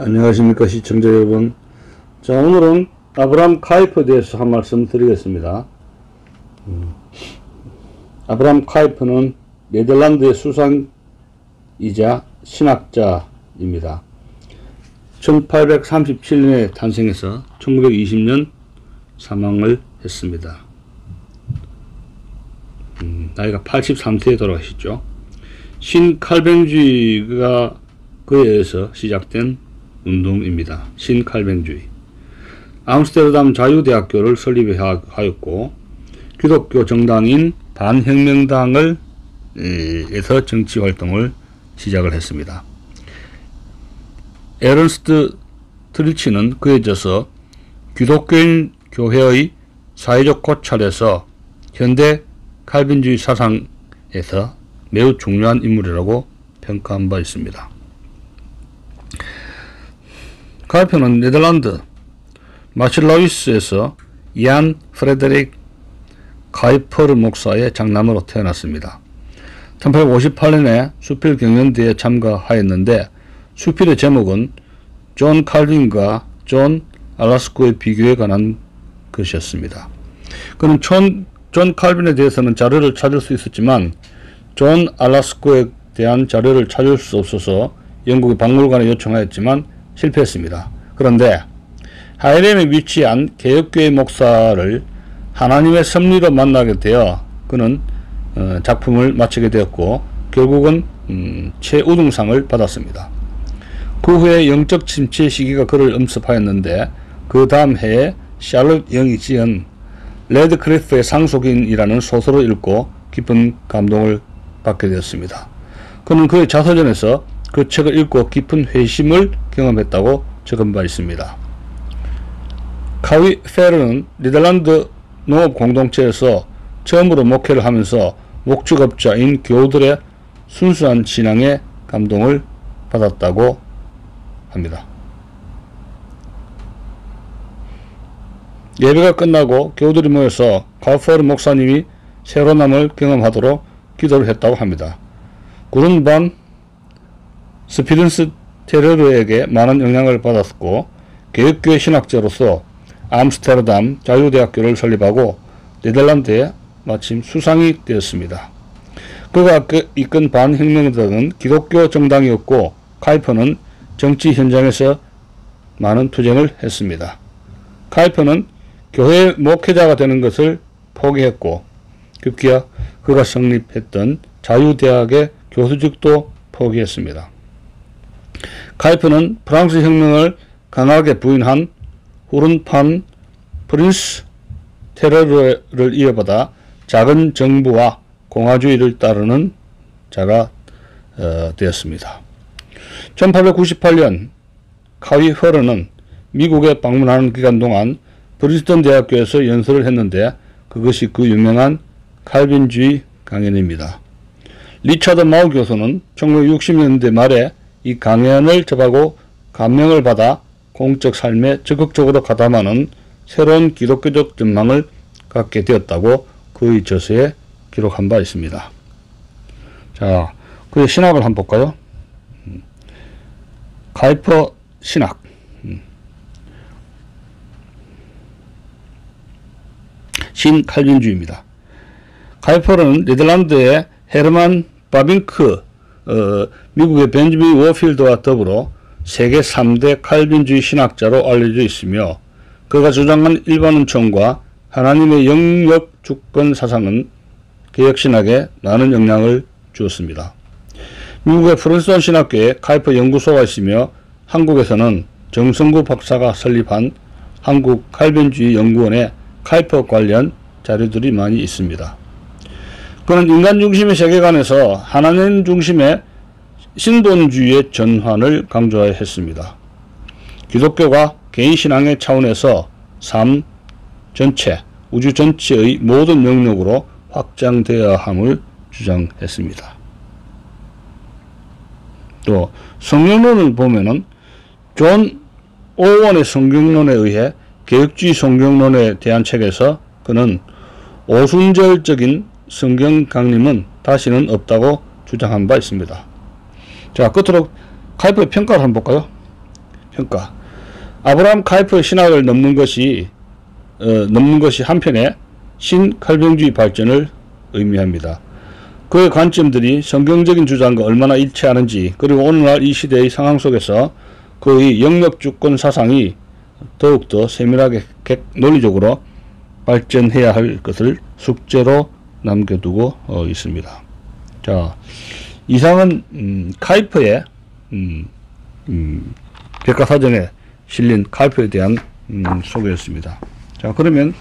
안녕하십니까 시청자 여러분. 자, 오늘은 아브라함 카이퍼에 대해서 한 말씀 드리겠습니다. 아브라함 카이퍼는 네덜란드의 수상이자 신학자입니다. 1837년에 탄생해서 1920년 사망을 했습니다. 나이가 83세에 돌아가셨죠. 신칼뱅주의가 그에 의해서 시작된 운동입니다. 신칼뱅주의. 암스테르담 자유대학교를 설립하였고 기독교 정당인 반혁명당을 에서 정치활동을 시작을 했습니다. 에른스트 트리치는 그에 져서 기독교인 교회의 사회적 고찰에서 현대 칼빈주의 사상에서 매우 중요한 인물이라고 평가한 바 있습니다. 카이퍼는 네덜란드 마실라위스에서 이안 프레데릭 카이퍼르 목사의 장남으로 태어났습니다. 1858년에 수필 경연대회에 참가하였는데 수필의 제목은 존 칼빈과 존 알라스코의 비교에 관한 것이었습니다. 그는 존 칼빈에 대해서는 자료를 찾을 수 있었지만 존 알라스코에 대한 자료를 찾을 수 없어서 영국의 박물관에 요청하였지만 실패했습니다. 그런데 하이렘에 위치한 개혁교회 목사를 하나님의 섭리로 만나게 되어 그는 작품을 마치게 되었고 결국은 최우등상을 받았습니다. 그 후에 영적 침체 시기가 그를 엄습하였는데 그 다음 해에 샬롯 영이 지은 레드클리프의 상속인이라는 소설을 읽고 깊은 감동을 받게 되었습니다. 그는 그의 자서전에서 그 책을 읽고 깊은 회심을 경험했다고 적은 바 있습니다. 카위 페르는 네덜란드 농업공동체에서 처음으로 목회를 하면서 목축업자인 교우들의 순수한 신앙에 감동을 받았다고 합니다. 예배가 끝나고 교우들이 모여서 카우퍼르 목사님이 새로남을 경험하도록 기도를 했다고 합니다. 그는 반 스피른스 테러르에게 많은 영향을 받았고 개혁교회 신학자로서 암스테르담 자유대학교를 설립하고 네덜란드에 마침 수상이 되었습니다. 그가 이끈 반혁명당은 기독교 정당이었고 카이퍼는 정치 현장에서 많은 투쟁을 했습니다. 카이퍼는 교회 목회자가 되는 것을 포기했고 급기야 그가 성립했던 자유대학의 교수직도 포기했습니다. 카이퍼는 프랑스 혁명을 강하게 부인한 후른판 프린스 테러를 이어받아 작은 정부와 공화주의를 따르는 자가 되었습니다. 1898년 카위 허르는 미국에 방문하는 기간 동안 프린스턴 대학교에서 연설을 했는데 그것이 그 유명한 칼빈주의 강연입니다. 리차드 마우 교수는 1960년대 말에 이 강연을 접하고 감명을 받아 공적 삶에 적극적으로 가담하는 새로운 기독교적 전망을 갖게 되었다고 그의 저서에 기록한 바 있습니다. 자, 그의 신학을 한번 볼까요? 카이퍼 신학. 신칼빈주의입니다. 카이퍼는 네덜란드의 헤르만 바빙크, 미국의 벤저민 워필드와 더불어 세계 3대 칼빈주의 신학자로 알려져 있으며 그가 주장한 일반운총과 하나님의 영역 주권 사상은 개혁신학에 많은 영향을 주었습니다. 미국의 프린스턴 신학교에 카이퍼 연구소가 있으며 한국에서는 정성구 박사가 설립한 한국 칼빈주의 연구원에 카이퍼 관련 자료들이 많이 있습니다. 그는 인간 중심의 세계관에서 하나님 중심의 신본주의의 전환을 강조하여 했습니다. 기독교가 개인신앙의 차원에서 삶 전체, 우주 전체의 모든 영역으로 확장되어야 함을 주장했습니다. 또 성경론을 보면은 존 오원의 성경론에 의해 개혁주의 성경론에 대한 책에서 그는 오순절적인 성경 강림은 다시는 없다고 주장한 바 있습니다. 자, 끝으로 카이퍼의 평가를 한번 볼까요? 평가. 아브라함 카이퍼의 신학을 넘는 것이 한편의 신칼뱅주의 발전을 의미합니다. 그의 관점들이 성경적인 주장과 얼마나 일치하는지, 그리고 오늘날 이 시대의 상황 속에서 그의 영역주권 사상이 더욱더 세밀하게 논리적으로 발전해야 할 것을 숙제로 남겨두고 있습니다. 자, 이상은 카이퍼의 백과사전에 실린 카이퍼에 대한 소개였습니다. 자, 그러면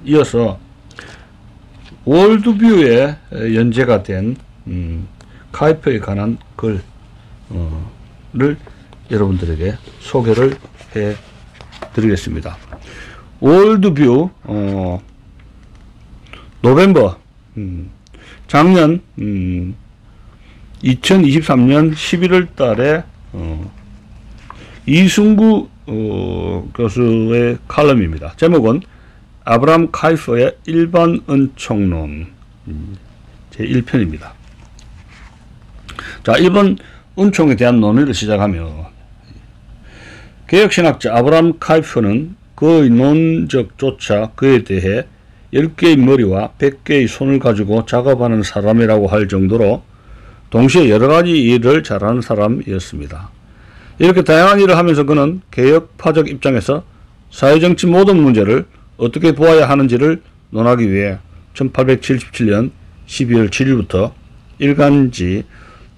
이어서 월드뷰에 연재가 된 카이퍼에 관한 글을 여러분들에게 소개를 해 드리겠습니다. 월드뷰 노벰버 작년 2023년 11월 달에 이승구 교수의 칼럼입니다. 제목은 아브라함 카이퍼의 일반 은총론 제1편입니다. 자, 일반 은총에 대한 논의를 시작하며 개혁신학자 아브라함 카이퍼는 그의 논적조차 그에 대해 10개의 머리와 100개의 손을 가지고 작업하는 사람이라고 할 정도로 동시에 여러가지 일을 잘하는 사람이었습니다. 이렇게 다양한 일을 하면서 그는 개혁파적 입장에서 사회정치 모든 문제를 어떻게 보아야 하는지를 논하기 위해 1877년 12월 7일부터 일간지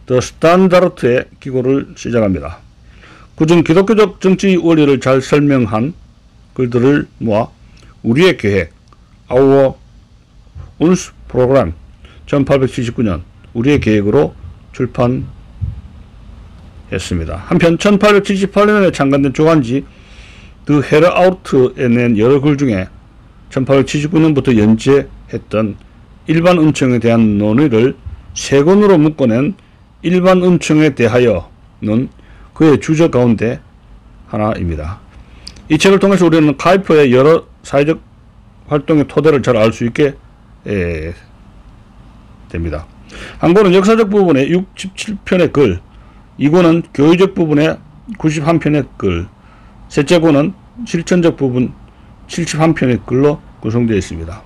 더 스탄다르트의 기고를 시작합니다. 그중 기독교적 정치 원리를 잘 설명한 글들을 모아 우리의 계획 Our Uns Program 1879년 우리의 계획으로 출판했습니다. 한편 1878년에 창간된 조간지 드 헤르아우트에 낸 여러 글 중에 1879년부터 연재했던 일반 은총에 대한 논의를 세 권으로 묶어낸 일반 은총에 대하여는 그의 주저 가운데 하나입니다. 이 책을 통해서 우리는 카이퍼의 여러 사회적 활동의 토대를 잘 알 수 있게 됩니다. 한 권은 역사적 부분의 67편의 글, 2권은 교의적 부분의 91편의 글, 셋째 권은 실천적 부분 71편의 글로 구성되어 있습니다.